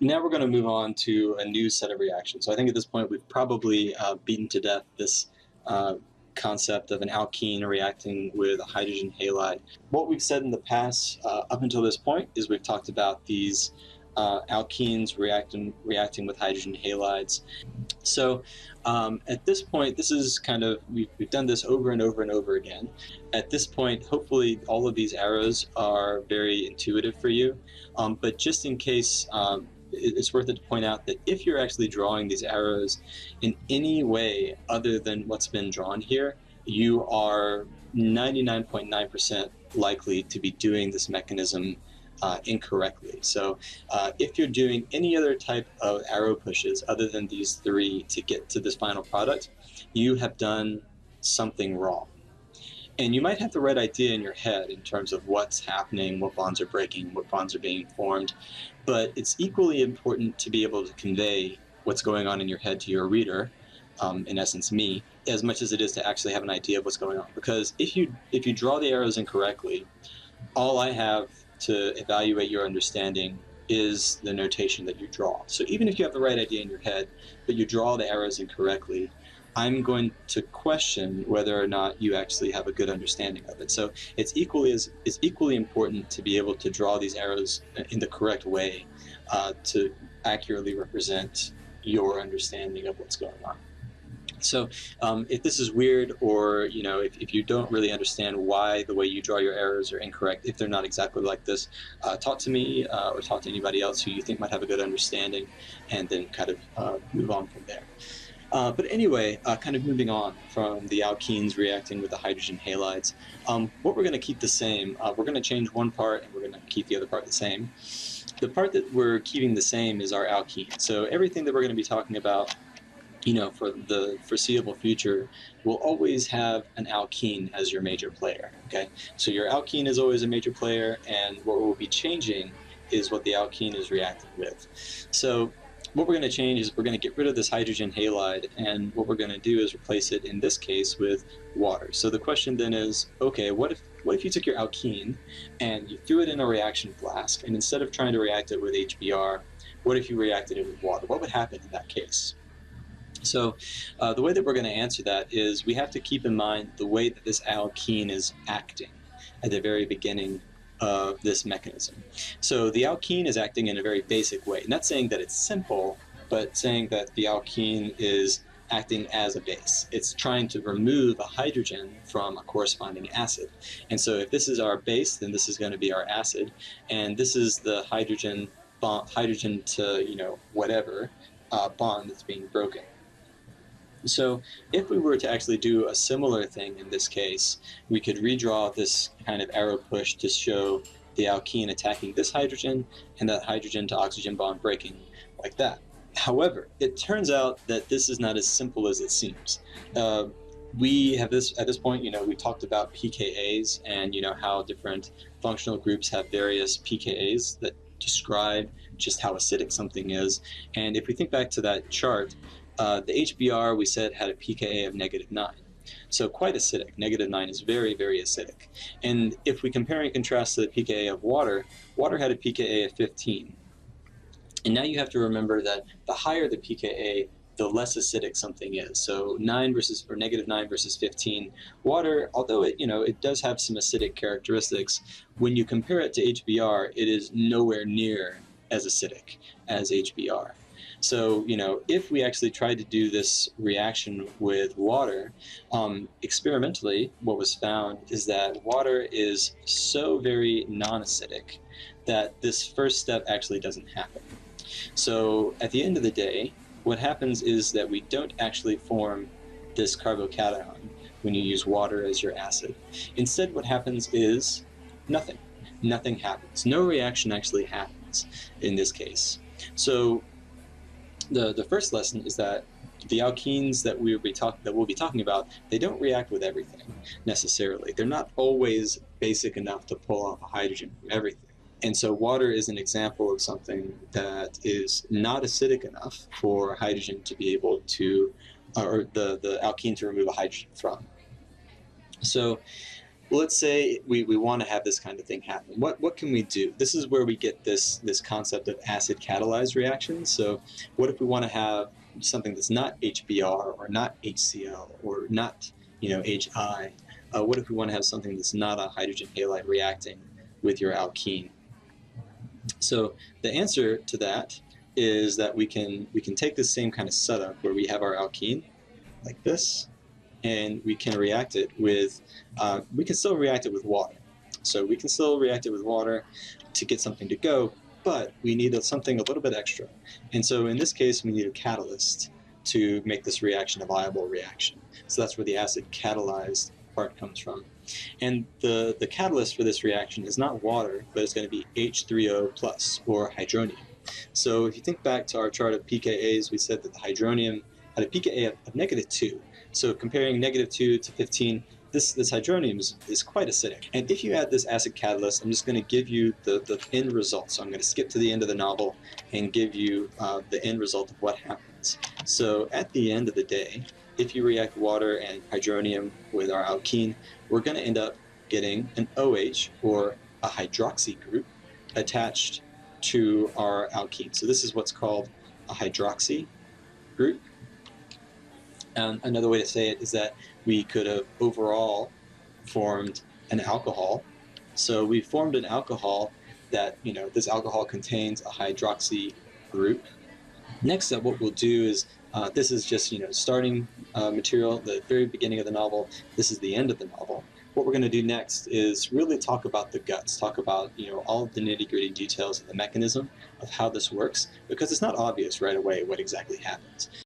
Now we're going to move on to a new set of reactions. So I think at this point we've probably beaten to death this concept of an alkene reacting with a hydrogen halide. What we've said in the past up until this point is we've talked about these alkenes reacting with hydrogen halides. So at this point, this is kind of, we've done this over and over and over again. At this point, hopefully all of these arrows are very intuitive for you, but just in case, it's worth it to point out that if you're actually drawing these arrows in any way other than what's been drawn here, you are 99.9% likely to be doing this mechanism incorrectly. So if you're doing any other type of arrow pushes other than these three to get to this final product, you have done something wrong. And you might have the right idea in your head in terms of what's happening, what bonds are breaking, what bonds are being formed, but it's equally important to be able to convey what's going on in your head to your reader, in essence me, as much as it is to actually have an idea of what's going on. Because if you draw the arrows incorrectly, all I have to evaluate your understanding is the notation that you draw. So even if you have the right idea in your head, but you draw the arrows incorrectly, I'm going to question whether or not you actually have a good understanding of it. So it's equally important to be able to draw these arrows in the correct way to accurately represent your understanding of what's going on. So if this is weird, or if you don't really understand why the way you draw your arrows are incorrect, if they're not exactly like this, talk to me or talk to anybody else who you think might have a good understanding, and then kind of move on from there. But anyway, kind of moving on from the alkenes reacting with the hydrogen halides, what we're going to keep the same, we're going to change one part and we're going to keep the other part the same. The part that we're keeping the same is our alkene. So everything that we're going to be talking about, for the foreseeable future, will always have an alkene as your major player, okay? So your alkene is always a major player, and what we'll be changing is what the alkene is reacting with. So what we're going to change is we're going to get rid of this hydrogen halide, and what we're going to do is replace it, in this case, with water. So the question then is, okay, what if you took your alkene and you threw it in a reaction flask, and instead of trying to react it with HBr, what if you reacted it with water? What would happen in that case? So the way that we're going to answer that is we have to keep in mind the way that this alkene is acting at the very beginning of this mechanism. So the alkene is acting in a very basic way, not saying that it's simple, but saying that the alkene is acting as a base. It's trying to remove a hydrogen from a corresponding acid. And so if this is our base, then this is going to be our acid, and this is the hydrogen to whatever bond that's being broken. So if we were to actually do a similar thing in this case, we could redraw this kind of arrow push to show the alkene attacking this hydrogen and that hydrogen to oxygen bond breaking like that. However, it turns out that this is not as simple as it seems. We have this, at this point, we talked about pKa's and how different functional groups have various pKa's that describe just how acidic something is. And if we think back to that chart, the HBr we said had a pKa of -9. So quite acidic. -9 is very, very acidic. And if we compare and contrast to the pKa of water, water had a pKa of 15. And now you have to remember that the higher the pKa, the less acidic something is. So -9 versus 15. Water, although it does have some acidic characteristics, when you compare it to HBr, it is nowhere near as acidic as HBr. So, if we actually tried to do this reaction with water, experimentally, what was found is that water is so very non-acidic that this first step actually doesn't happen. So, at the end of the day, what happens is that we don't actually form this carbocation when you use water as your acid. Instead, what happens is nothing. Nothing happens. No reaction actually happens in this case. So, the first lesson is that the alkenes that we'll be talking about, they don't react with everything necessarily. They're not always basic enough to pull off a hydrogen from everything. And so water is an example of something that is not acidic enough for hydrogen to be able to, or the alkene to remove a hydrogen from. So Well, let's say we want to have this kind of thing happen. What can we do? This is where we get this concept of acid catalyzed reactions. So what if we want to have something that's not HBr or not HCl or not HI? What if we want to have something that's not a hydrogen halide reacting with your alkene? So the answer to that is that we can take this same kind of setup where we have our alkene like this, and we can react it with, we can still react it with water. So we can still react it with water to get something to go, but we need something a little bit extra. And so in this case, we need a catalyst to make this reaction a viable reaction. So that's where the acid catalyzed part comes from. And the catalyst for this reaction is not water, but it's going to be H3O plus, or hydronium. So if you think back to our chart of pKa's, we said that the hydronium had a pKa of -2. So comparing -2 to 15, this hydronium is quite acidic. And if you add this acid catalyst, I'm just going to give you the end result. So I'm going to skip to the end of the novel and give you the end result of what happens. So at the end of the day, if you react water and hydronium with our alkene, we're going to end up getting an OH, or a hydroxy group, attached to our alkene. So this is what's called a hydroxy group. Another way to say it is that we could have overall formed an alcohol. So we formed an alcohol that, this alcohol contains a hydroxy group. Next up, what we'll do is, this is just, starting material, the very beginning of the novel. This is the end of the novel. What we're going to do next is really talk about the guts, talk about, all of the nitty-gritty details of the mechanism of how this works, because it's not obvious right away what exactly happens.